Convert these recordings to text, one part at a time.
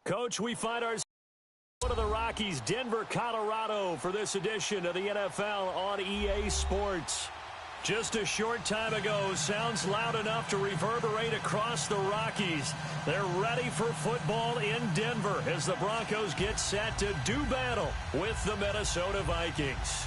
Coach, we find ourselves one of the Rockies, Denver, Colorado, for this edition of the NFL on EA Sports. Just a short time ago, sounds loud enough to reverberate across the Rockies. They're ready for football in Denver as the Broncos get set to do battle with the Minnesota Vikings.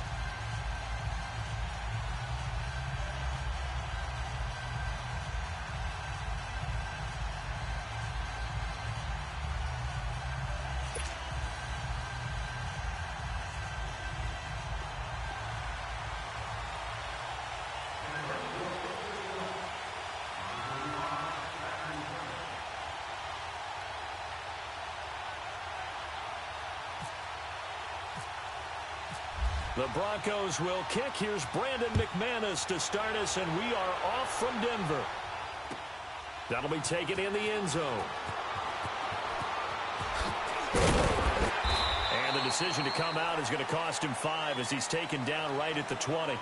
The Broncos will kick. Here's Brandon McManus to start us, and we are off from Denver. That'll be taken in the end zone. And the decision to come out is going to cost him 5 as he's taken down right at the 20.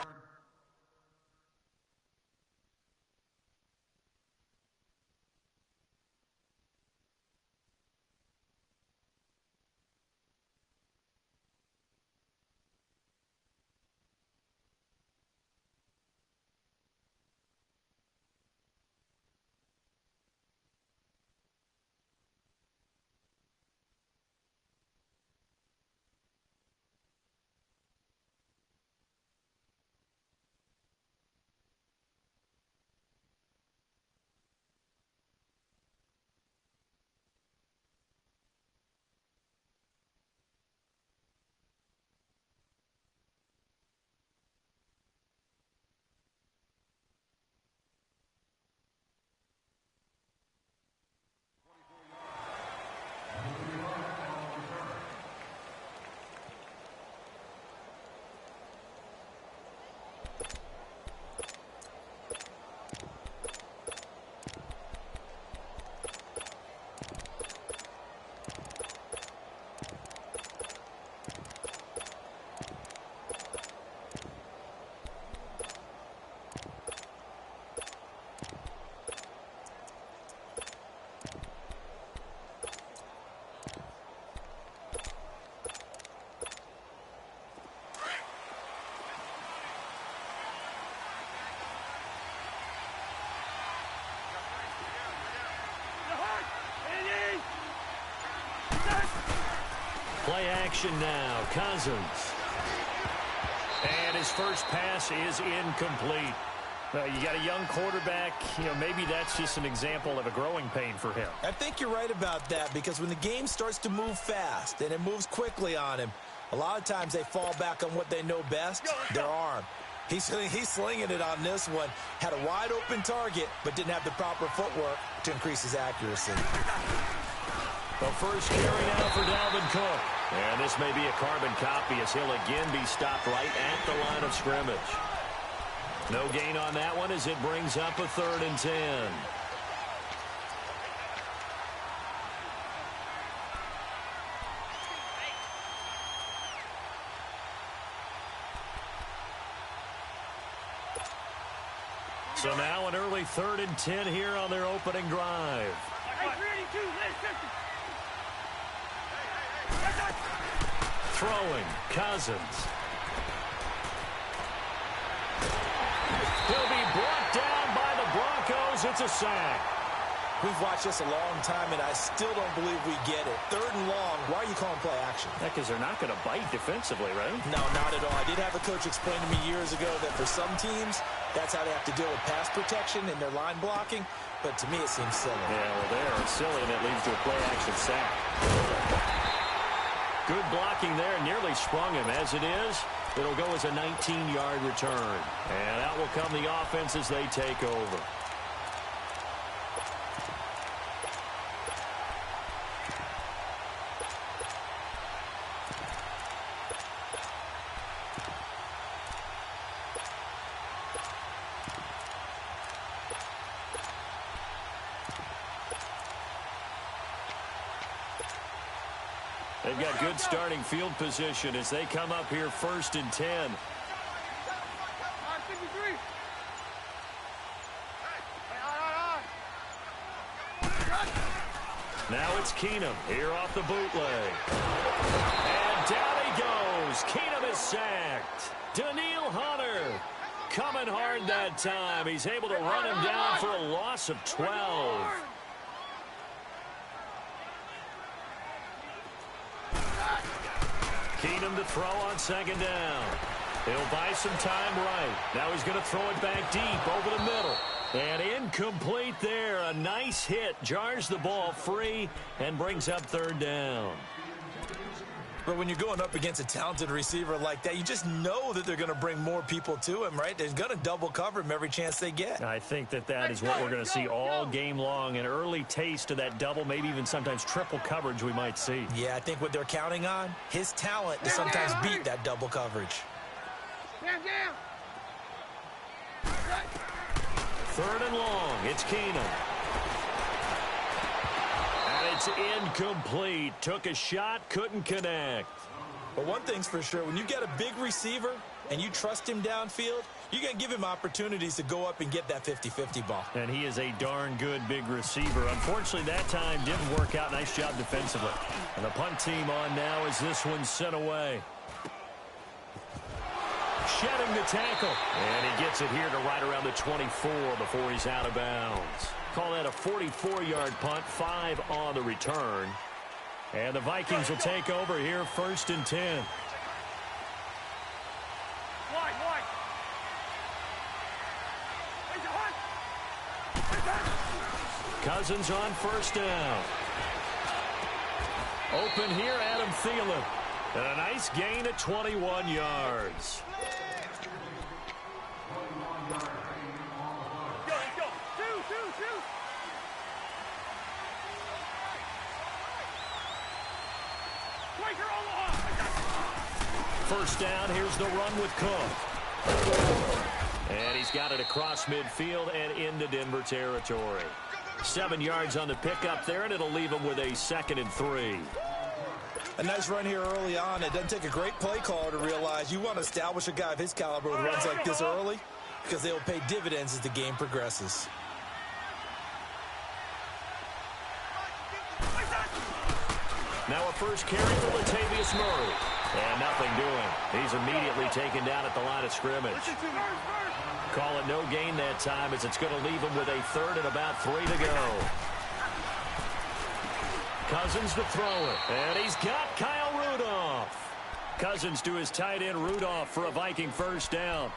Play action now. Cousins. And his first pass is incomplete. You got a young quarterback. Maybe that's just an example of a growing pain for him. I think you're right about that, because when the game starts to move fast and it moves quickly on him, a lot of times they fall back on what they know best, their arm. He's slinging it on this one. Had a wide open target, but didn't have the proper footwork to increase his accuracy. The first carry now for Dalvin Cook. And this may be a carbon copy as he'll again be stopped right at the line of scrimmage. No gain on that one as it brings up a 3rd and 10. So now an early 3rd and 10 here on their opening drive. Throwing, Cousins. He'll be brought down by the Broncos. It's a sack. We've watched this a long time, and I still don't believe we get it. 3rd and long. Why are you calling play action? Because they're not going to bite defensively, right? No, not at all. I did have a coach explain to me years ago that for some teams, that's how they have to deal with pass protection and their line blocking. But to me, it seems silly. Yeah, well, they are silly, and it leads to a play action sack. Good blocking there, nearly sprung him. As it is, it'll go as a 19-yard return. And out will come the offense as they take over. They've got good starting field position as they come up here 1st and 10. Now it's Keenum here off the bootleg. And down he goes. Keenum is sacked. Daniil Hunter coming hard that time. He's able to run him down for a loss of 12. Keenum to throw on second down. He'll buy some time right. Now he's going to throw it back deep over the middle. And incomplete there. A nice hit. Jars the ball free and brings up third down. But when you're going up against a talented receiver like that, you just know that they're going to bring more people to him, right? They're going to double cover him every chance they get. I think that is what we're going to see all game long. An early taste of that double, maybe even sometimes triple coverage we might see. Yeah, I think what they're counting on, his talent to sometimes beat that double coverage. Third and long. It's Keenum. And it's incomplete. Took a shot, couldn't connect. But one thing's for sure, when you get a big receiver and you trust him downfield, you're going to give him opportunities to go up and get that 50-50 ball. And he is a darn good big receiver. Unfortunately, that time didn't work out. Nice job defensively. And the punt team on now as this one's sent away. Shedding the tackle. And he gets it here to right around the 24 before he's out of bounds. Call that a 44-yard punt, 5 on the return. And the Vikings will take over here first and 10. Cousins on first down. Open here, Adam Thielen. And a nice gain at 21 yards. First down, here's the run with Cook. And he's got it across midfield and into Denver territory. 7 yards on the pickup there, and it'll leave him with a 2nd and 3. A nice run here early on. It doesn't take a great play caller to realize you want to establish a guy of his caliber with runs like this early because they will pay dividends as the game progresses. Now a first carry for Latavius Murray. And nothing doing. He's immediately taken down at the line of scrimmage. Call it no gain that time as it's going to leave him with a 3rd and about 3 to go. Cousins to throw it. And he's got Kyle Rudolph. Cousins to his tight end Rudolph for a Viking first down.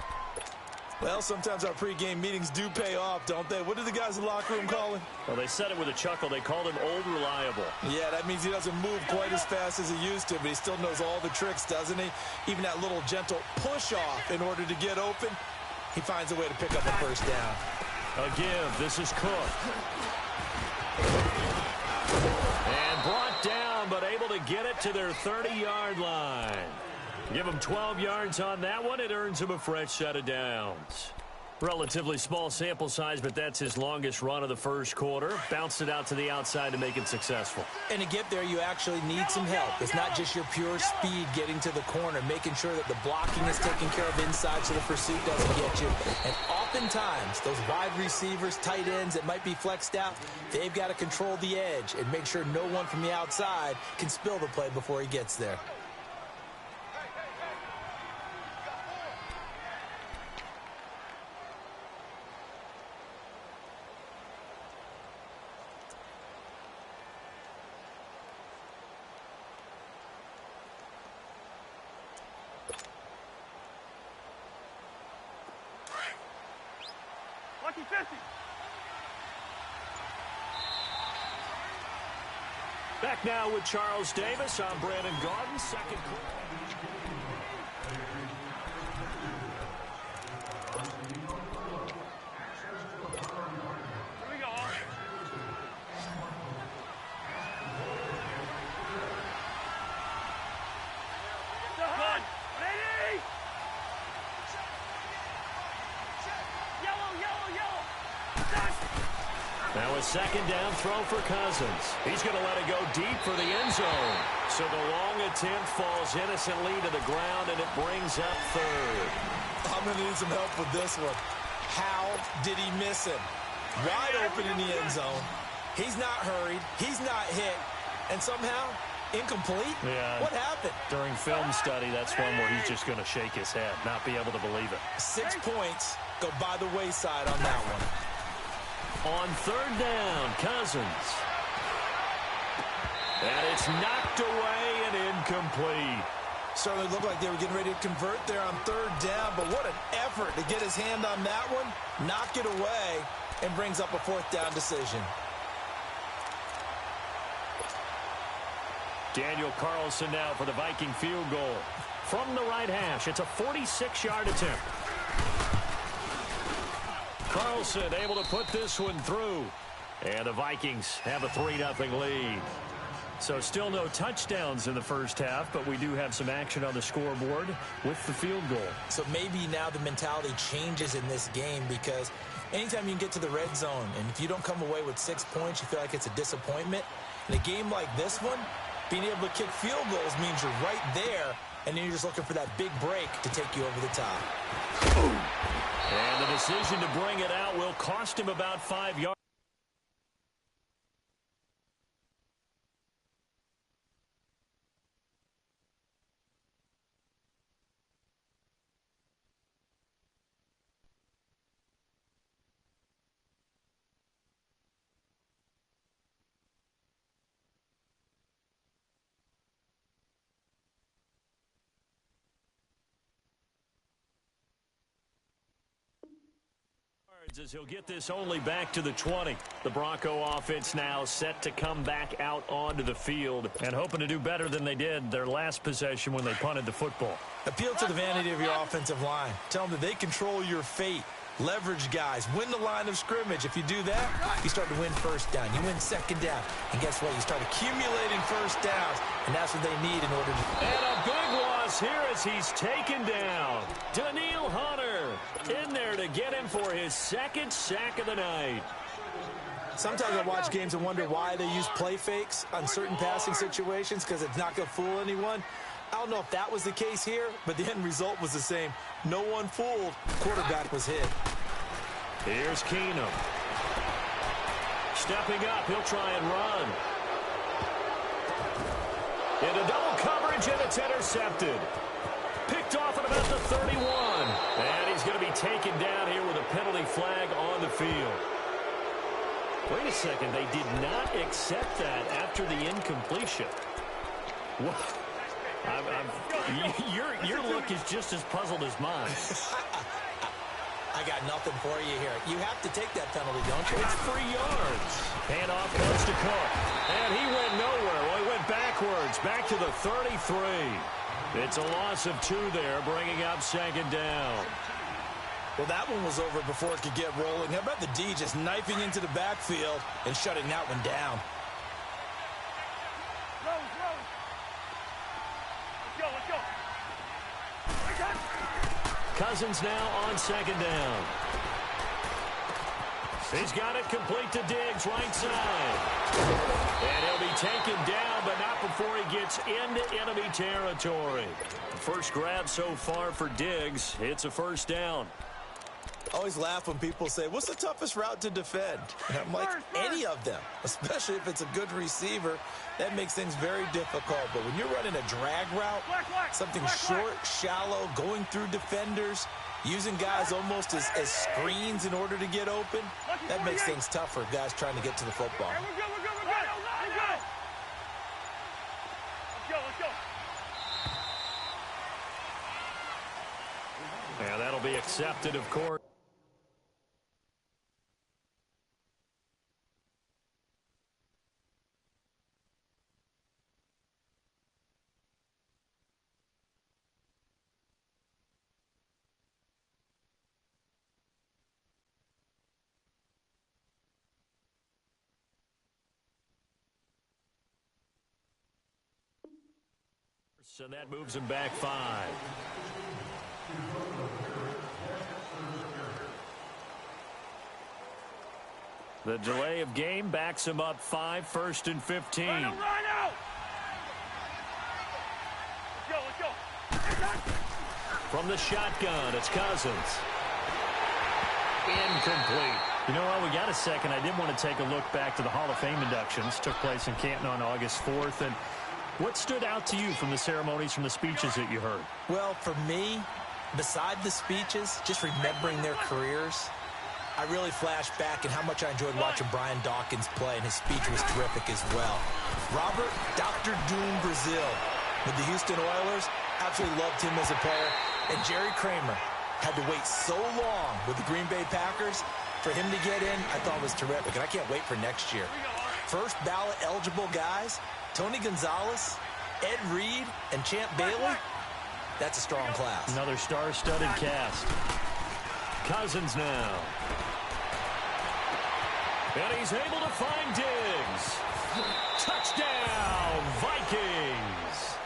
Well, sometimes our pregame meetings do pay off, don't they? What did the guys in the locker room call him? Well, they said it with a chuckle. They called him Old Reliable. Yeah, that means he doesn't move quite as fast as he used to, but he still knows all the tricks, doesn't he? Even that little gentle push-off in order to get open, he finds a way to pick up a first down. A give. This is Cook. And brought down, but able to get it to their 30-yard line. Give him 12 yards on that one. It earns him a fresh set of downs. Relatively small sample size, but that's his longest run of the first quarter. Bounced it out to the outside to make it successful. And to get there, you actually need some help. It's not just your pure speed getting to the corner, making sure that the blocking is taken care of inside so the pursuit doesn't get you. And oftentimes, those wide receivers, tight ends that might be flexed out, they've got to control the edge and make sure no one from the outside can spill the play before he gets there. Back now with Charles Davis. I'm Brandon Gaudin. Second quarter. Now a second down throw for Cousins. He's going to let it go deep for the end zone. So the long attempt falls innocently to the ground, and it brings up 3rd. I'm going to need some help with this one. How did he miss him? Wide open in the end zone. He's not hurried. He's not hit. And somehow, incomplete? Yeah. What happened? During film study, that's one where he's just going to shake his head, not be able to believe it. 6 points go by the wayside on that one. On third down, Cousins. And it's knocked away and incomplete. Certainly looked like they were getting ready to convert there on third down, but what an effort to get his hand on that one, knock it away, and brings up a fourth down decision. Daniel Carlson now for the Viking field goal. From the right hash, it's a 46-yard attempt. Carlson able to put this one through. And the Vikings have a 3-0 lead. So still no touchdowns in the first half, but we do have some action on the scoreboard with the field goal. So maybe now the mentality changes in this game, because anytime you can get to the red zone, and if you don't come away with 6 points, you feel like it's a disappointment. In a game like this one, being able to kick field goals means you're right there, and then you're just looking for that big break to take you over the top. And the decision to bring it out will cost him about 5 yards. As he'll get this only back to the 20. The Bronco offense now set to come back out onto the field and hoping to do better than they did their last possession when they punted the football. Appeal to the vanity of your offensive line. Tell them that they control your fate. Leverage guys. Win the line of scrimmage. If you do that, you start to win first down. You win second down. And guess what? You start accumulating first downs. And that's what they need in order to... And a big loss here as he's taken down. Daniil Hunter in there to get him for his second sack of the night. Sometimes I watch games and wonder why they use play fakes on certain passing situations, because it's not going to fool anyone. I don't know if that was the case here, but the end result was the same. No one fooled. Quarterback was hit. Here's Keenum. Stepping up, he'll try and run. Into double coverage, and it's intercepted. Picked off at about the 31. And he's going to be taken down here with a penalty flag on the field. Wait a second, they did not accept that after the incompletion. What? Your look is just as puzzled as mine. I got nothing for you here. You have to take that penalty, don't you? It's 3 yards. Handoff goes to Cook. And he went nowhere. Well, he went backwards, back to the 33. It's a loss of 2 there, bringing up second down. Well, that one was over before it could get rolling. How about the D just knifing into the backfield and shutting that one down? Cousins now on second down. He's got it complete to Diggs, right side. And he'll be taken down, but not before he gets into enemy territory. First grab so far for Diggs. It's a first down. I always laugh when people say, what's the toughest route to defend? And I'm like, any of them, especially if it's a good receiver. That makes things very difficult. But when you're running a drag route, something short, shallow, going through defenders, using guys almost as screens in order to get open, that makes things tough for guys trying to get to the football. Yeah, that'll be accepted, of course. And that moves him back 5. The delay of game backs him up 5, 1st and 15. From the shotgun, it's Cousins. Incomplete. You know what, we got a second. I did want to take a look back to the Hall of Fame inductions. Took place in Canton on August 4th. And what stood out to you from the ceremonies, from the speeches that you heard? Well, for me, beside the speeches, just remembering their careers, I really flashed back at how much I enjoyed watching Brian Dawkins play, and his speech was terrific as well. Robert Dr. Doom Brazil with the Houston Oilers, absolutely loved him as a player. And Jerry Kramer had to wait so long with the Green Bay Packers. For him to get in, I thought was terrific, and I can't wait for next year. First ballot eligible guys, Tony Gonzalez, Ed Reed, and Champ Bailey. That's a strong class. Another star-studded cast. Cousins now. And he's able to find Diggs. Touchdown, Vikings.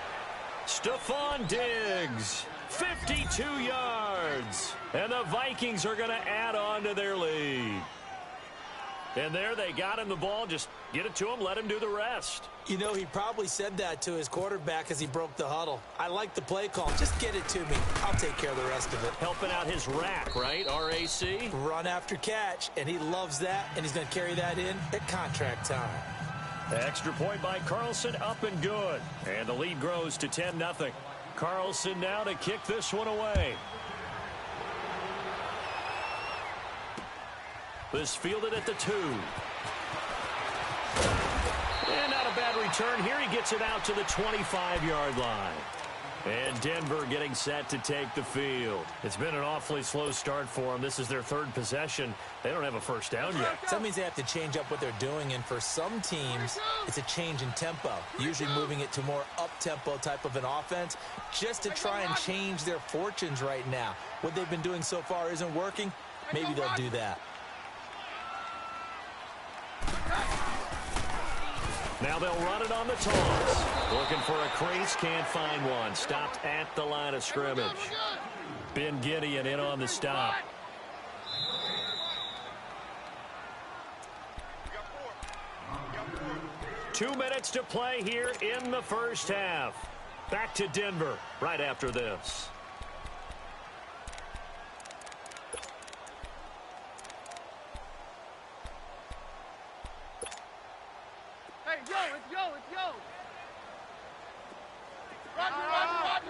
Stephon Diggs, 52 yards. And the Vikings are going to add on to their lead. And there they got him the ball. Just get it to him, let him do the rest. You know, he probably said that to his quarterback as he broke the huddle. I like the play call. Just get it to me. I'll take care of the rest of it. Helping out his rack, right? RAC? Run after catch, and he loves that, and he's going to carry that in at contract time. Extra point by Carlson, up and good. And the lead grows to 10-0. Carlson now to kick this one away. This fielded at the 2. And not a bad return here. He gets it out to the 25-yard line. And Denver getting set to take the field. It's been an awfully slow start for them. This is their third possession. They don't have a first down yet. So that means they have to change up what they're doing, and for some teams, it's a change in tempo, usually moving it to more up-tempo type of an offense, just to try and change their fortunes right now. What they've been doing so far isn't working. Maybe they'll do that. Now they'll run it on the toss. Looking for a crease, can't find one. Stopped at the line of scrimmage. Ben Gideon in on the stop. Two minutes to play here in the first half. Back to Denver right after this. Let's go. Roger.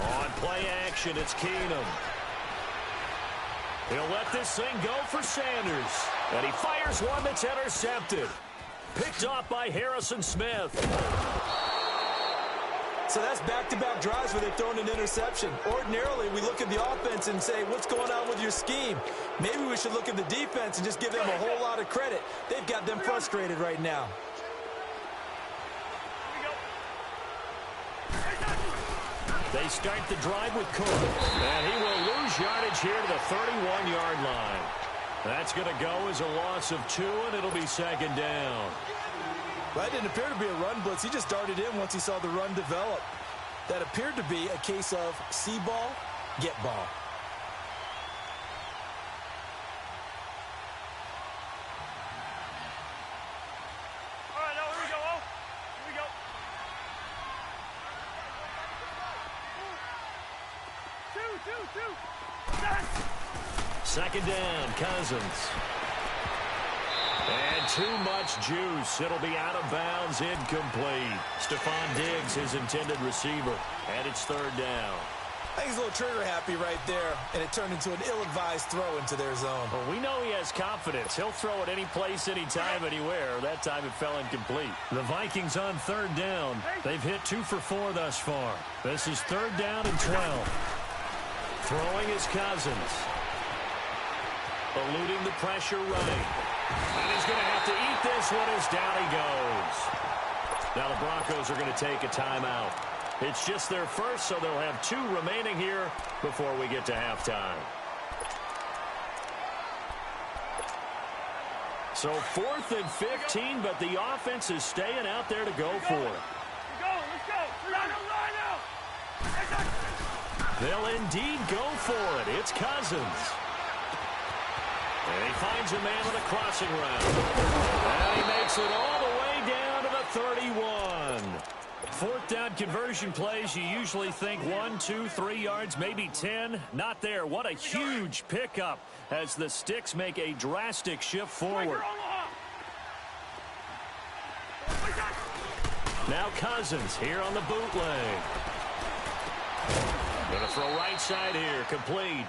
On play action, it's Keenum. He'll let this thing go for Sanders. And he fires one that's intercepted. Picked off by Harrison Smith. So that's back-to-back drives where they've thrown an interception. Ordinarily, we look at the offense and say, what's going on with your scheme? Maybe we should look at the defense and just give them a whole lot of credit. They've got them frustrated right now. They start the drive with Cook. And he will lose yardage here to the 31-yard line. That's going to go as a loss of 2, and it'll be second down. Well, that didn't appear to be a run blitz. He just darted in once he saw the run develop. That appeared to be a case of see ball, get ball. All right, now here we go. Here we go. Two. Yes. Second down, Cousins. And too much juice. It'll be out of bounds, incomplete. Stephon Diggs, his intended receiver. And it's third down. I think he's a little trigger happy right there, and it turned into an ill-advised throw into their zone. Well, we know he has confidence. He'll throw it any place, anytime, anywhere. That time it fell incomplete. The Vikings on third down. They've hit 2 for 4 thus far. This is third down and 12. Throwing is Cousins. Eluding the pressure running. And he's going to have to eat this one as down he goes. Now the Broncos are going to take a timeout. It's just their first, so they'll have 2 remaining here before we get to halftime. So 4th and 15, but the offense is staying out there to go for it. Let's go. Line out. They'll indeed go for it. It's Cousins. And he finds a man on the crossing route. And he makes it all the way down to the 31. Fourth down conversion plays, you usually think 1, 2, 3 yards, maybe 10. Not there. What a huge pickup as the Sticks make a drastic shift forward. Now Cousins here on the bootleg. Going to throw right side here, complete.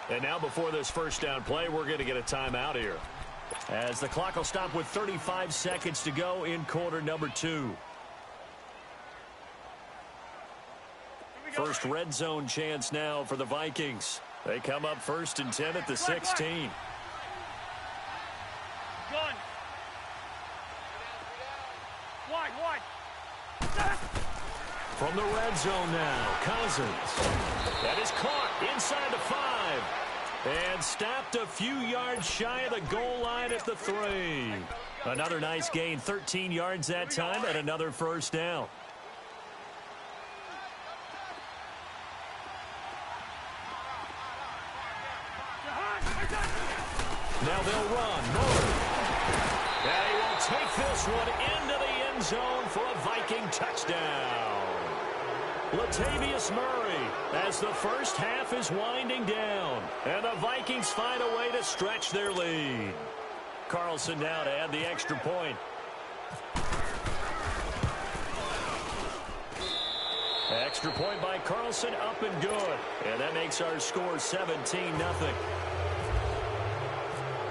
And now before this first down play, we're going to get a timeout here, as the clock will stop with 35 seconds to go in quarter number 2. First red zone chance now for the Vikings. They come up 1st and 10 at the 16. From the red zone now, Cousins. That is caught inside the 5. And stopped a few yards shy of the goal line at the 3. Another nice gain, 13 yards that time, and another first down. Now they'll run. And he will take this one into the end zone for a Viking touchdown. Latavius Murray as the first half is winding down. And the Vikings find a way to stretch their lead. Carlson now to add the extra point. Extra point by Carlson, up and good. And that makes our score 17-0.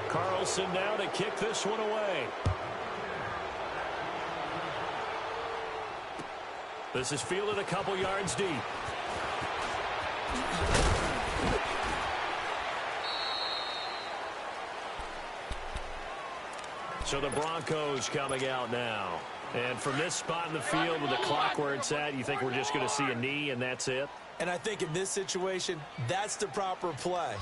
Carlson now to kick this one away. This is fielded a couple yards deep. So the Broncos coming out now. And from this spot in the field with the clock where it's at, you think we're just going to see a knee and that's it? And I think in this situation, that's the proper play.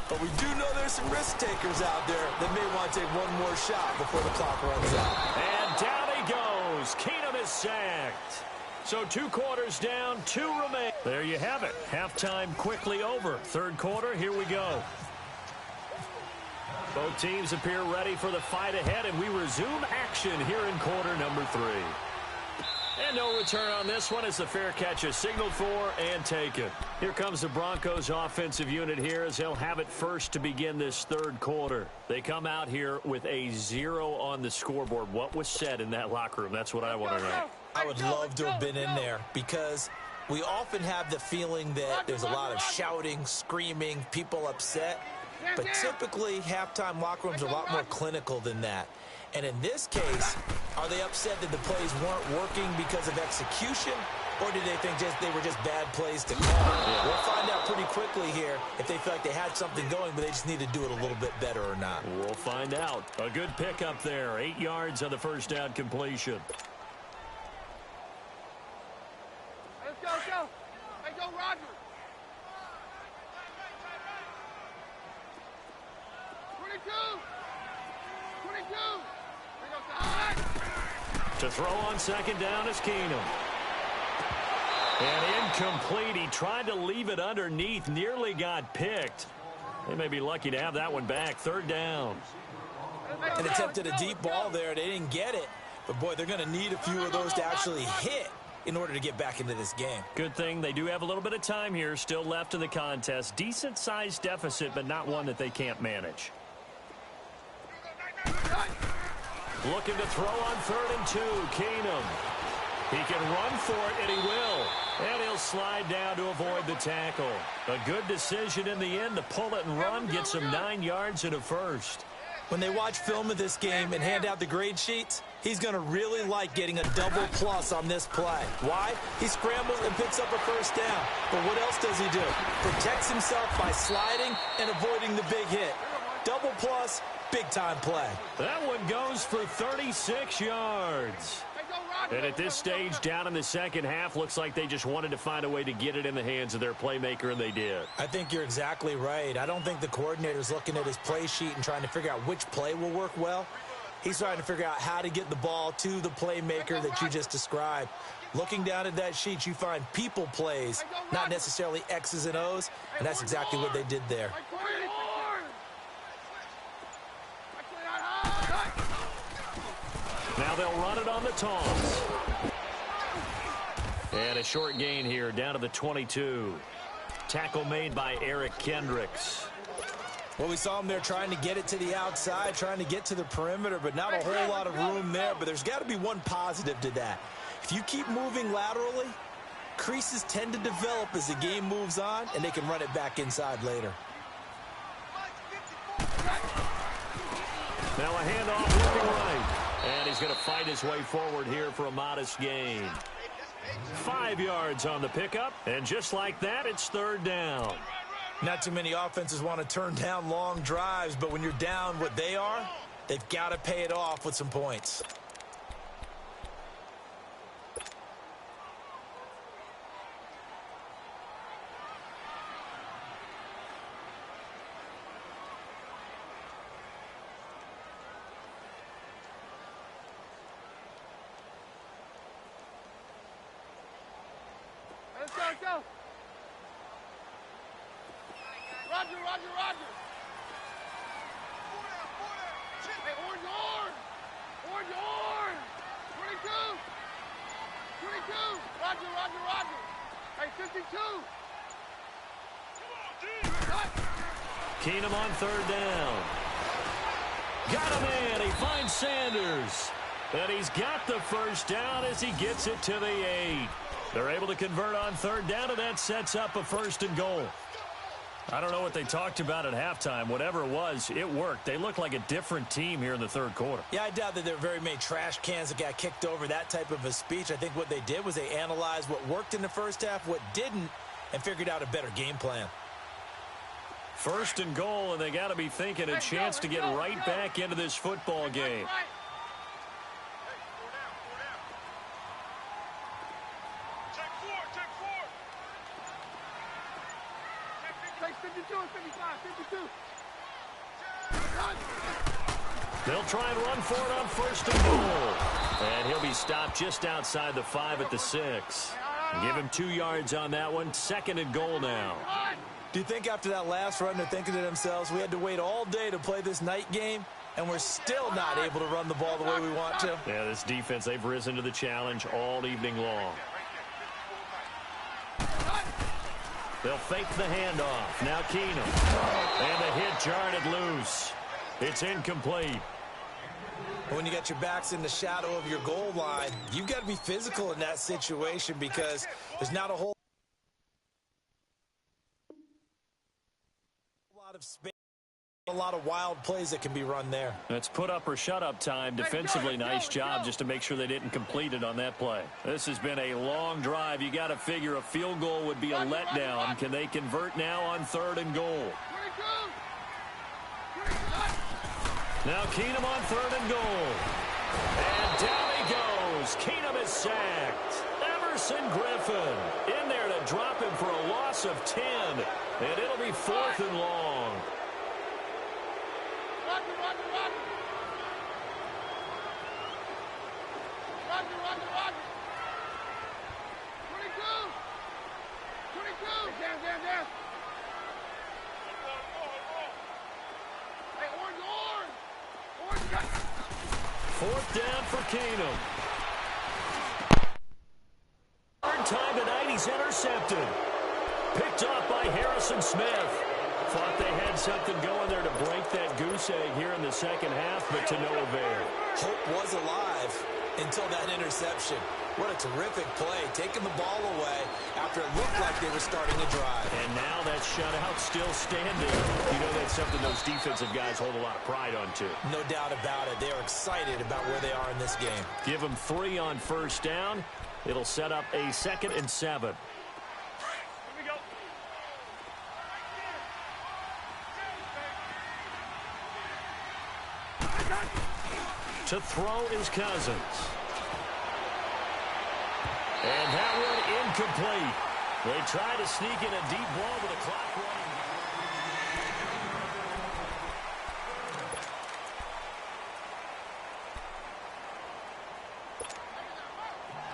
But we do know there's some risk takers out there that may want to take one more shot before the clock runs out. And down he goes. Keenum is sacked. So 2 quarters down, 2 remain. There you have it. Halftime quickly over. Third quarter, here we go. Both teams appear ready for the fight ahead, and we resume action here in quarter number 3. And no return on this one as the fair catch is signaled for and taken. Here comes the Broncos offensive unit here as they'll have it first to begin this third quarter. They come out here with a 0 on the scoreboard. What was said in that locker room? That's what I want to know. I would love to have been in there because we often have the feeling that there's a lot of shouting, screaming, people upset. But typically, halftime locker rooms are a lot more clinical than that. And in this case, are they upset that the plays weren't working because of execution, or did they think they were just bad plays to call? We'll find out pretty quickly here if they feel like they had something going, but they just need to do it a little bit better or not. We'll find out. A good pickup there. 8 yards on the first down completion. Let's go, let's go. Hey, go, Roger. 22. 22. To throw on second down is Keenum. And incomplete. He tried to leave it underneath. Nearly got picked. They may be lucky to have that one back. Third down. And attempted a deep ball there. They didn't get it. But, boy, they're going to need a few of those to actually hit in order to get back into this game. Good thing they do have a little bit of time here still left in the contest. Decent-sized deficit, but not one that they can't manage. Looking to throw on 3rd and 2. Keenum. He can run for it, and he will. And he'll slide down to avoid the tackle. A good decision in the end to pull it and run, gets him 9 yards and a first. When they watch film of this game and hand out the grade sheets, he's going to really like getting a double plus on this play. Why? He scrambles and picks up a first down. But what else does he do? Protects himself by sliding and avoiding the big hit. Double plus, big-time play. That one goes for 36 yards. And at this stage, down in the second half, looks like they just wanted to find a way to get it in the hands of their playmaker, and they did. I think you're exactly right. I don't think the coordinator's looking at his play sheet and trying to figure out which play will work well. He's trying to figure out how to get the ball to the playmaker that you just described. Looking down at that sheet, you find people plays, not necessarily X's and O's, and that's exactly what they did there. Now they'll run it on the toss. And a short gain here, down to the 22. Tackle made by Eric Kendricks. Well, we saw him there trying to get it to the outside, trying to get to the perimeter, but not a whole lot of room there. But there's got to be one positive to that. If you keep moving laterally, creases tend to develop as the game moves on, and they can run it back inside later. Now a handoff looking right. And he's going to fight his way forward here for a modest gain. 5 yards on the pickup, and just like that, it's third down. Not too many offenses want to turn down long drives, but when you're down what they are, they've got to pay it off with some points. Let's go, let's go. Roger, Roger, Roger. Hey, orange, orange. Orange, orange. 22. 22. Roger, Roger, Roger. Hey, 52. Keenum on third down. Got him in. He finds Sanders. And he's got the first down as he gets it to the 8. They're able to convert on third down, and that sets up a first and goal. I don't know what they talked about at halftime. Whatever it was, it worked. They look like a different team here in the third quarter. Yeah, I doubt that there were very many trash cans that got kicked over, that type of a speech. I think what they did was they analyzed what worked in the first half, what didn't, and figured out a better game plan. First and goal, and they got to be thinking a chance to get right back into this football game. They'll try and run for it on first and goal. And he'll be stopped just outside the 5 at the 6. Give him 2 yards on that one. Second and goal now. Do you think after that last run they're thinking to themselves, we had to wait all day to play this night game, and we're still not able to run the ball the way we want to? Yeah, this defense, they've risen to the challenge all evening long. They'll fake the handoff. Now Keenum. And the hit jarred it loose. It's incomplete. When you got your backs in the shadow of your goal line, you've got to be physical in that situation because there's not a whole lot of space, a lot of wild plays that can be run there. That's put up or shut up time. Defensively, nice job just to make sure they didn't complete it on that play. This has been a long drive. You got to figure a field goal would be a letdown. Can they convert now on third and goal? Now Keenum on third and goal. And down he goes. Keenum is sacked. Everson Griffin in there to drop him for a loss of 10. And it'll be fourth and long. Roger, Roger, Roger. Roger, Roger, Roger. 22. 22. Down. Hey, orange, orange. Orange, got. Fourth down for Keenum. Third time tonight, he's intercepted. Picked off by Harrison Smith. Thought they had something going there to break that goose egg here in the second half, but to no avail. Hope was alive until that interception. What a terrific play, taking the ball away after it looked like they were starting to drive. And now that shutout still standing. You know that's something those defensive guys hold a lot of pride on, too. No doubt about it. They are excited about where they are in this game. Give them 3 on first down. It'll set up a 2nd and 7. To throw is Cousins. And that one incomplete. They try to sneak in a deep ball with the clock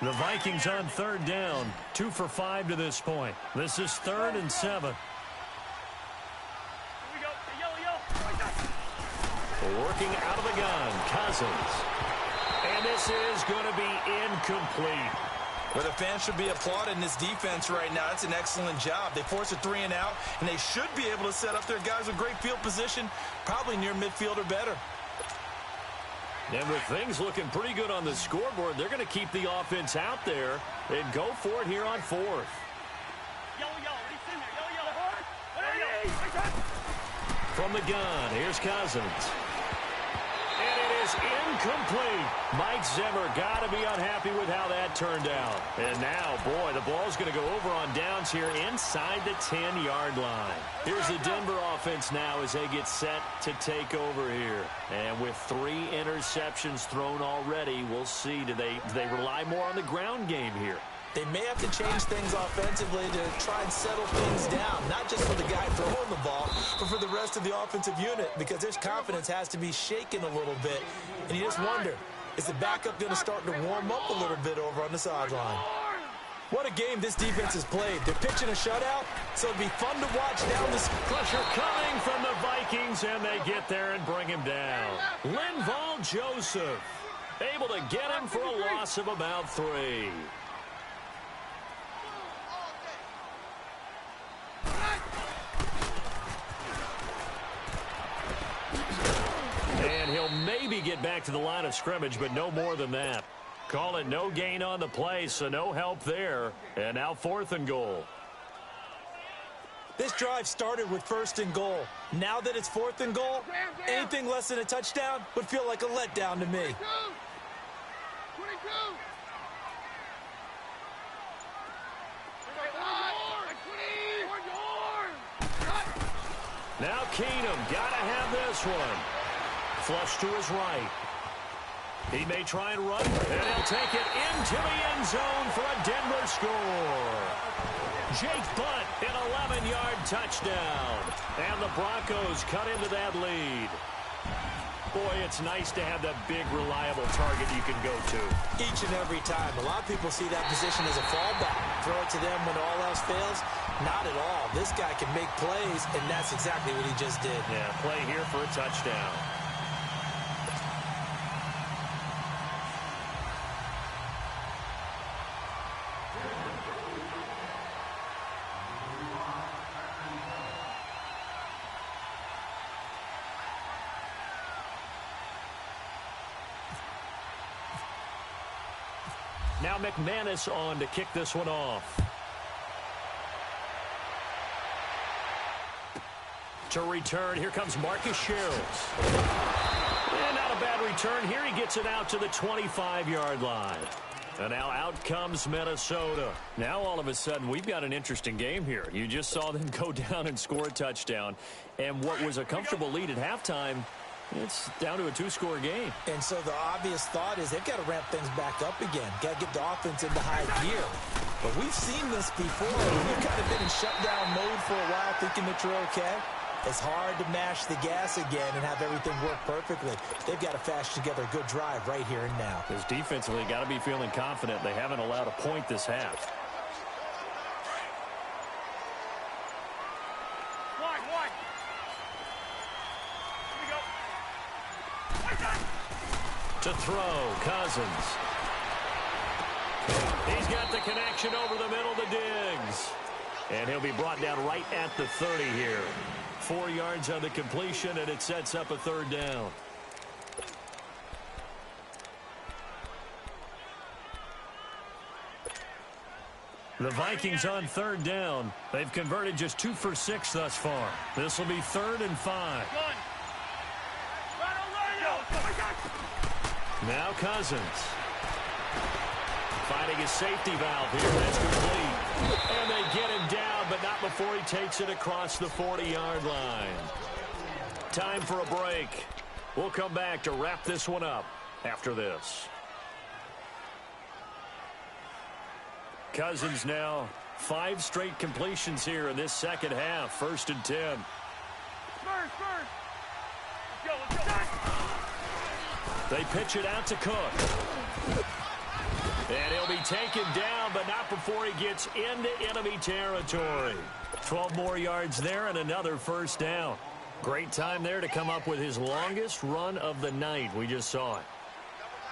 running. The Vikings on third down. 2 for 5 to this point. This is 3rd and 7. Working out of the gun, Cousins. And this is going to be incomplete. Well, the fans should be applauding this defense right now. It's an excellent job. They force a 3 and out, and they should be able to set up their guys with great field position, probably near midfield or better. And with things looking pretty good on the scoreboard, they're going to keep the offense out there and go for it here on 4th. From the gun, here's Cousins. And it is incomplete. Mike Zimmer got to be unhappy with how that turned out. And now, boy, the ball's going to go over on downs here inside the 10-yard line. Here's the Denver offense now as they get set to take over here. And with 3 interceptions thrown already, we'll see. Do they rely more on the ground game here? They may have to change things offensively to try and settle things down, not just for the guy throwing the ball, but for the rest of the offensive unit, because their confidence has to be shaken a little bit. And you just wonder, is the backup going to start to warm up a little bit over on the sideline? What a game this defense has played. They're pitching a shutout, so it'd be fun to watch down this. Pressure coming from the Vikings, and they get there and bring him down. Linval Joseph able to get him for a loss of about 3. And he'll maybe get back to the line of scrimmage, but no more than that. Call it no gain on the play, so no help there. And now 4th and goal. This drive started with 1st and goal. Now that it's 4th and goal, anything less than a touchdown would feel like a letdown to me. Now Keenum, got to have this one. Flush to his right. He may try and run, and he'll take it into the end zone for a Denver score. Jake Butt, an 11-yard touchdown. And the Broncos cut into that lead. Boy, it's nice to have that big, reliable target you can go to. Each and every time. A lot of people see that position as a fallback. Throw it to them when all else fails. Not at all. This guy can make plays, and that's exactly what he just did. Yeah, play here for a touchdown. Now McManus on to kick this one off. To return, here comes Marcus Shields. And not a bad return. Here he gets it out to the 25-yard line. And now out comes Minnesota. Now all of a sudden we've got an interesting game here. You just saw them go down and score a touchdown. And what was a comfortable lead at halftime, it's down to a 2-score game. And so the obvious thought is they've got to ramp things back up again. Got to get the offense into high gear. But we've seen this before. You've kind of been in shutdown mode for a while thinking that you're okay. It's hard to mash the gas again and have everything work perfectly. They've got to fashion together a good drive right here and now. Because defensively, got to be feeling confident. They haven't allowed a point this half. Wide. Here we go. To throw, Cousins. He's got the connection over the middle to Diggs. And he'll be brought down right at the 30 here. 4 yards on the completion, and it sets up a 3rd down. The Vikings on 3rd down. They've converted just 2 for 6 thus far. This will be 3rd and 5. Now Cousins. Finding a safety valve here. That's complete. And they get him down, but not before he takes it across the 40-yard line. Time for a break. We'll come back to wrap this one up after this. Cousins now 5 straight completions here in this second half. 1st and 10. Spurs. Let's go. They pitch it out to Cook. And he'll be taken down, but not before he gets into enemy territory. 12 more yards there and another 1st down. Great time there to come up with his longest run of the night. We just saw it.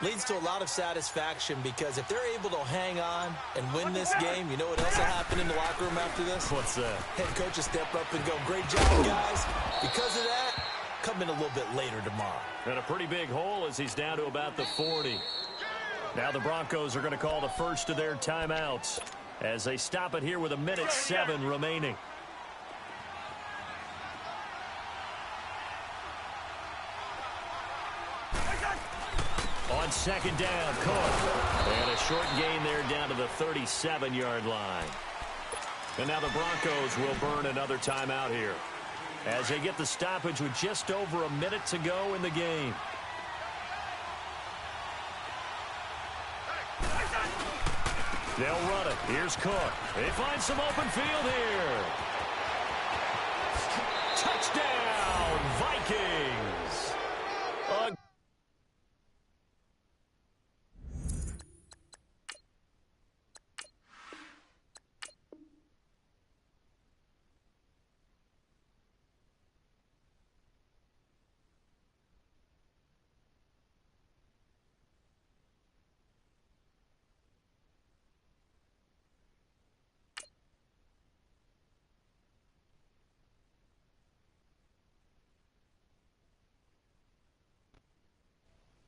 leads to a lot of satisfaction because if they're able to hang on and win this game, you know what else will happen in the locker room after this? What's that? Head coach will step up and go, great job, guys. Because of that, come in a little bit later tomorrow. And a pretty big hole as he's down to about the 40. Now the Broncos are going to call the first of their timeouts as they stop it here with 1:07 remaining. On second down, Cook. And a short gain there down to the 37-yard line. And now the Broncos will burn another timeout here as they get the stoppage with just over a minute to go in the game. They'll run it. Here's Cook. They find some open field here.